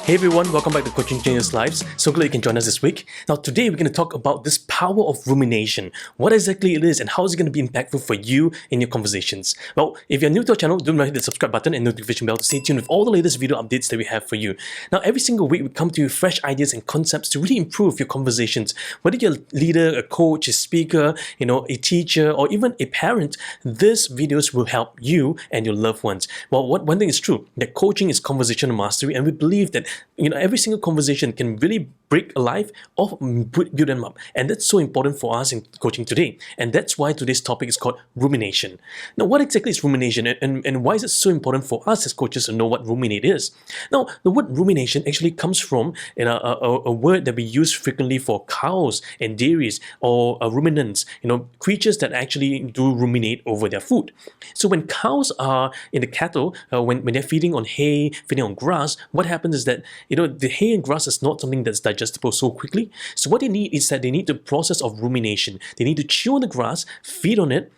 Hey everyone, welcome back to Coaching Changes Lives. So glad you can join us this week. Now today we're going to talk about this power of rumination. What exactly it is and how is it going to be impactful for you in your conversations. Well, if you're new to our channel, don't forget to hit the subscribe button and notification bell to stay tuned with all the latest video updates that we have for you. Now every single week we come to you with fresh ideas and concepts to really improve your conversations. Whether you're a leader, a coach, a speaker, a teacher, or even a parent, these videos will help you and your loved ones. Well, one thing is true, that coaching is conversational mastery, and we believe that every single conversation can really break a life or build them up, and that's so important for us in coaching today. And that's why today's topic is called rumination. Now, what exactly is rumination, and why is it so important for us as coaches to know what ruminate is? Now, the word rumination actually comes from a word that we use frequently for cows and dairies, or ruminants, creatures that actually do ruminate over their food. So when cows are in the cattle, when they're feeding on hay, feeding on grass, what happens is that the hay and grass is not something that's digestible so quickly. So what they need is that they need the process of rumination. They need to chew on the grass, feed on it,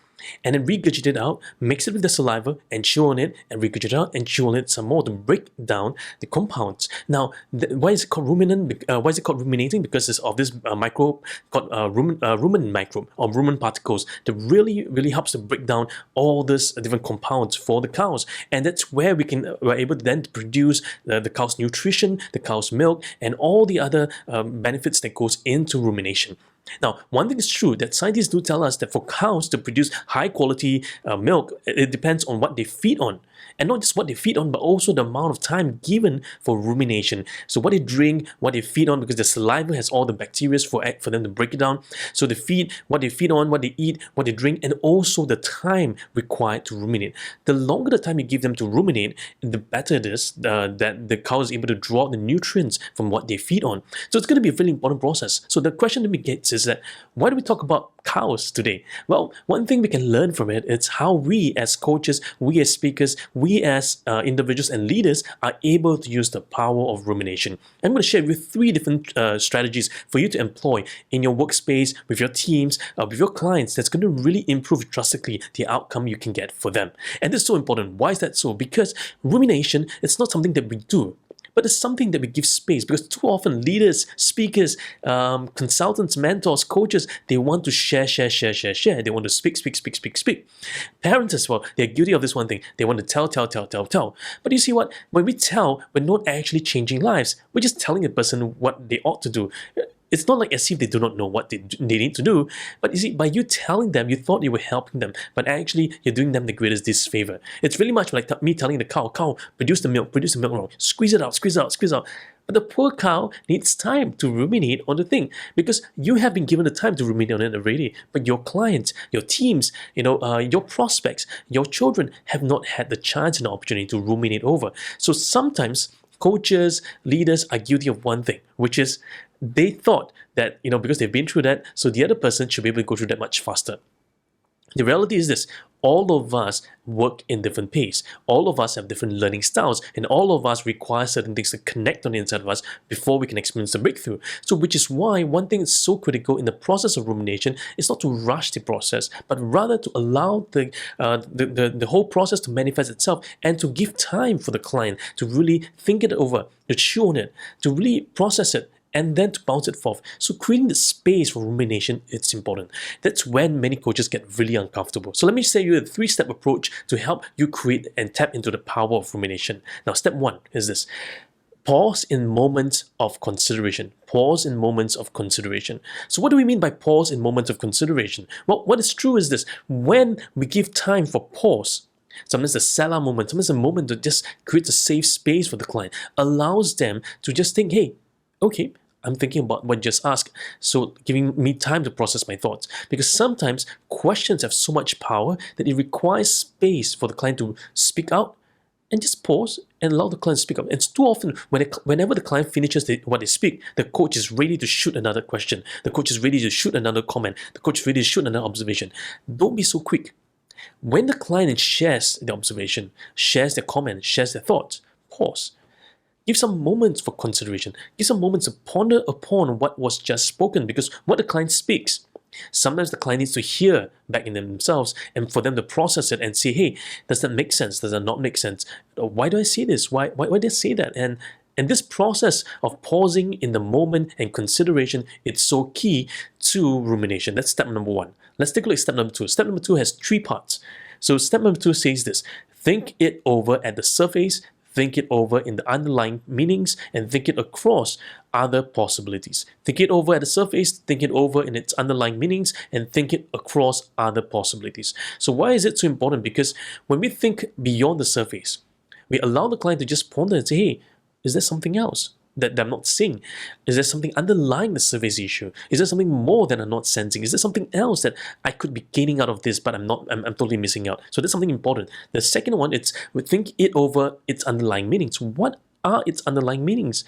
and then regurgitate it out, mix it with the saliva, and chew on it, and regurgitate it out, and chew on it some more to break down the compounds. Now, why is it called ruminant? Why is it called ruminating? Because it's of this microbe called rumen microbe, or rumen particles, that really helps to break down all these different compounds for the cows. And that's where we're able to then produce the cow's nutrition, the cow's milk, and all the other benefits that goes into rumination. Now, one thing is true, that scientists do tell us that for cows to produce high quality milk, it depends on what they feed on. And not just what they feed on, but also the amount of time given for rumination. So what they drink, what they feed on, because the saliva has all the bacteria for them to break it down. So what they feed on, what they eat, what they drink, and also the time required to ruminate. The longer the time you give them to ruminate, the better it is that the cow is able to draw the nutrients from what they feed on. So it's going to be a really important process. So the question that we get is that, why do we talk about cows today? Well, one thing we can learn from it is how we as coaches, we as speakers, we as individuals and leaders are able to use the power of rumination. I'm going to share with you 3 different strategies for you to employ in your workspace, with your teams, with your clients, that's going to really improve drastically the outcome you can get for them. And this is so important. Why is that so? Because rumination, it's not something that we do, but it's something that we give space, because too often leaders, speakers, consultants, mentors, coaches, they want to share. They want to speak. Parents as well, they're guilty of this one thing. They want to tell. But you see what? When we tell, we're not actually changing lives. We're just telling a person what they ought to do. It's not like as if they do not know what they need to do, but you see, by you telling them, you thought you were helping them, but actually you're doing them the greatest disfavor. It's really much like me telling the cow, produce the milk, squeeze it out. But the poor cow needs time to ruminate on the thing, because you have been given the time to ruminate on it already, but your clients, your teams, your prospects, your children have not had the chance and the opportunity to ruminate over. So sometimes coaches, leaders are guilty of one thing, which is they thought that, because they've been through that, so the other person should be able to go through that much faster. The reality is this: all of us work in different pace. All of us have different learning styles, and all of us require certain things to connect on the inside of us before we can experience the breakthrough. So which is why one thing is so critical in the process of rumination is not to rush the process, but rather to allow the whole process to manifest itself, and to give time for the client to really think it over, to chew on it, to really process it, and then to bounce it forth. So creating the space for rumination, it's important. That's when many coaches get really uncomfortable. So let me say you a 3-step approach to help you create and tap into the power of rumination. Now, step 1 is this: pause in moments of consideration. Pause in moments of consideration. So what do we mean by pause in moments of consideration? Well, what is true is this: when we give time for pause, sometimes a sell-out moment, sometimes a moment to just create a safe space for the client, allows them to just think, hey, okay, I'm thinking about what you just asked, so giving me time to process my thoughts. Because sometimes questions have so much power that it requires space for the client to speak out, and just pause and allow the client to speak up. And too often, whenever the client finishes what they speak, the coach is ready to shoot another question. The coach is ready to shoot another comment. The coach is ready to shoot another observation. Don't be so quick. When the client shares the observation, shares their comment, shares their thoughts, pause. Give some moments for consideration. Give some moments to ponder upon what was just spoken, because what the client speaks, sometimes the client needs to hear back in themselves, and for them to process it and say, hey, does that make sense? Does that not make sense? Why do I say this? Why did I say that? And And this process of pausing in the moment and consideration, it's so key to rumination. That's step number one. Let's take a look at step number two. Step number two has 3 parts. So step number two says this: think it over at the surface, think it over in the underlying meanings, and think it across other possibilities. Think it over at the surface, think it over in its underlying meanings, and think it across other possibilities. So why is it so important? Because when we think beyond the surface, we allow the client to just ponder and say, hey, is there something else that I'm not seeing? Is there something underlying the surface issue? Is there something more that I'm not sensing? Is there something else that I could be gaining out of this, but I'm totally missing out? So that's something important. The second one, it's we think it over its underlying meanings. What are its underlying meanings?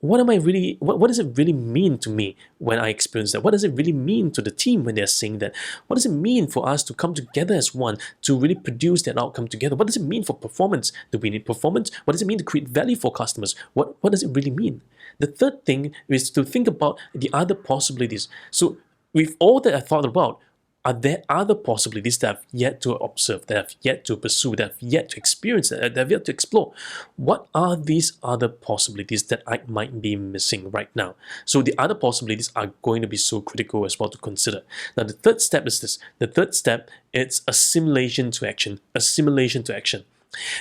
What does it really mean to me when I experience that? What does it really mean to the team when they're saying that? What does it mean for us to come together as one to really produce that outcome together? What does it mean for performance? Do we need performance? What does it mean to create value for customers? What does it really mean? The third thing is to think about the other possibilities. So with all that I thought about, are there other possibilities that I've yet to observe, that I've yet to pursue, that I've yet to experience, that I've yet to explore? What are these other possibilities that I might be missing right now? So the other possibilities are going to be so critical as well to consider. Now the third step is this. The third step, it's assimilation to action. Assimilation to action.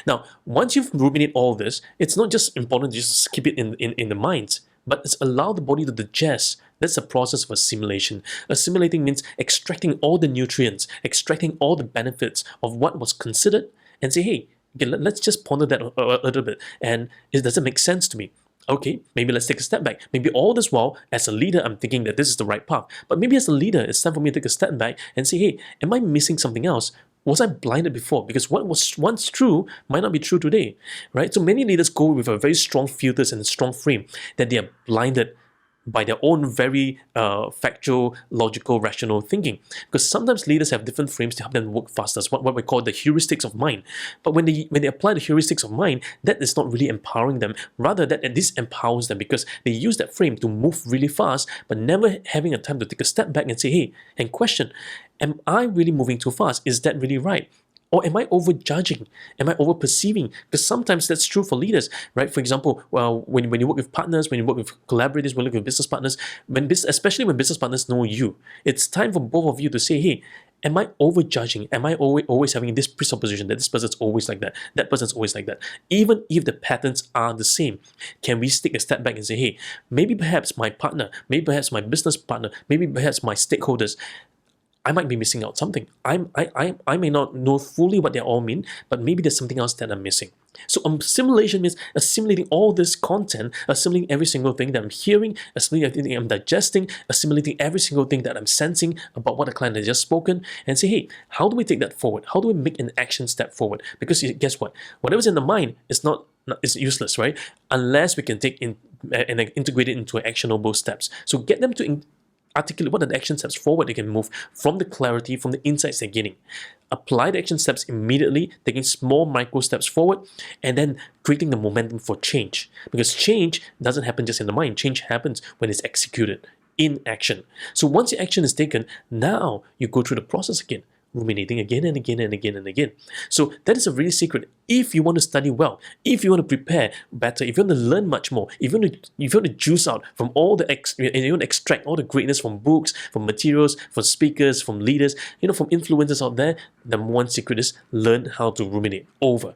Now, once you've ruminated all this, it's not just important to just keep it in the mind, but it's allow the body to digest. That's the process of assimilation. Assimilating means extracting all the nutrients, extracting all the benefits of what was considered, and say, hey, okay, let's just ponder that a little bit. And does it make sense to me? Okay, maybe let's take a step back. Maybe all this while, as a leader, I'm thinking that this is the right path. But maybe as a leader, it's time for me to take a step back and say, hey, am I missing something else? Was I blinded before? Because what was once true might not be true today, right? So many leaders go with a very strong filters and a strong frame that they are blinded by their own very factual, logical, rational thinking. Because sometimes leaders have different frames to help them work faster. It's what we call the heuristics of mind. But when they apply the heuristics of mind, that is not really empowering them. Rather, that this empowers them because they use that frame to move really fast, but never having a time to take a step back and say, hey, and question, am I really moving too fast? Is that really right? Or am I overjudging? Am I overperceiving? Because sometimes that's true for leaders, right? For example, well, when you work with partners, when you work with collaborators, when you work with business partners, especially when business partners know you, it's time for both of you to say, hey, am I overjudging? Am I always having this presupposition that this person's always like that person's always like that? Even if the patterns are the same, can we take a step back and say, hey, maybe perhaps my partner, maybe perhaps my business partner, maybe perhaps my stakeholders, I might be missing out something. I may not know fully what they all mean, but maybe there's something else that I'm missing. So assimilation means assimilating all this content, assimilating every single thing that I'm hearing, assimilating everything I'm digesting, assimilating every single thing that I'm sensing about what the client has just spoken, and say, hey, how do we take that forward? How do we make an action step forward? Because guess what? Whatever's in the mind is it's useless, right? Unless we can take in and integrate it into actionable steps. So get them to articulate what are the action steps forward they can move from the clarity, from the insights they're getting. Apply the action steps immediately, taking small micro steps forward, and then creating the momentum for change. Because change doesn't happen just in the mind. Change happens when it's executed in action. So once your action is taken, now you go through the process again, ruminating again and again and again and again. So that is a really secret. If you want to study well, if you want to prepare better, if you want to learn much more, if you want to juice out from all the and you want to extract all the greatness from books, from materials, from speakers, from leaders, from influencers out there, the one secret is learn how to ruminate over.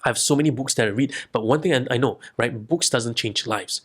I have so many books that I read, but one thing I know, right? Books doesn't change lives.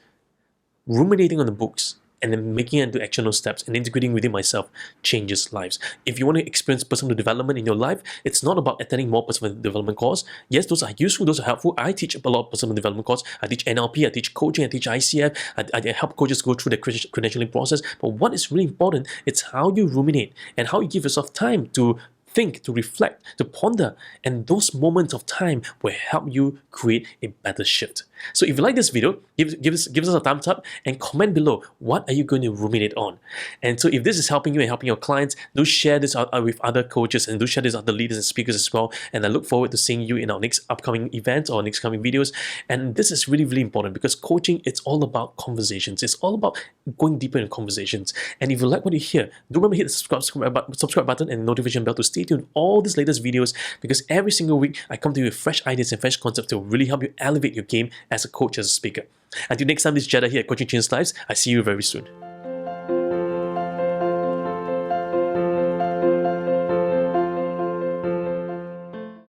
Ruminating on the books and then making it into actionable steps and integrating within myself changes lives. If you want to experience personal development in your life, it's not about attending more personal development courses. Yes, those are useful, those are helpful. I teach a lot of personal development courses. I teach NLP, I teach coaching, I teach ICF, I help coaches go through the credentialing process. But what is really important, it's how you ruminate and how you give yourself time to think, to reflect, to ponder, and those moments of time will help you create a better shift. So if you like this video, give us a thumbs up and comment below, what are you going to ruminate on? And so if this is helping you and helping your clients, do share this out with other coaches and do share this with other leaders and speakers as well. And I look forward to seeing you in our next upcoming events or next coming videos. And this is really, really important because coaching, it's all about conversations. It's all about going deeper in conversations. And if you like what you hear, do remember hit the subscribe button and notification bell to stay tuned with all these latest videos, because every single week I come to you with fresh ideas and fresh concepts to really help you elevate your game as a coach, as a speaker. Until next time, this is Jedi here at Coaching Changes Lives. I see you very soon.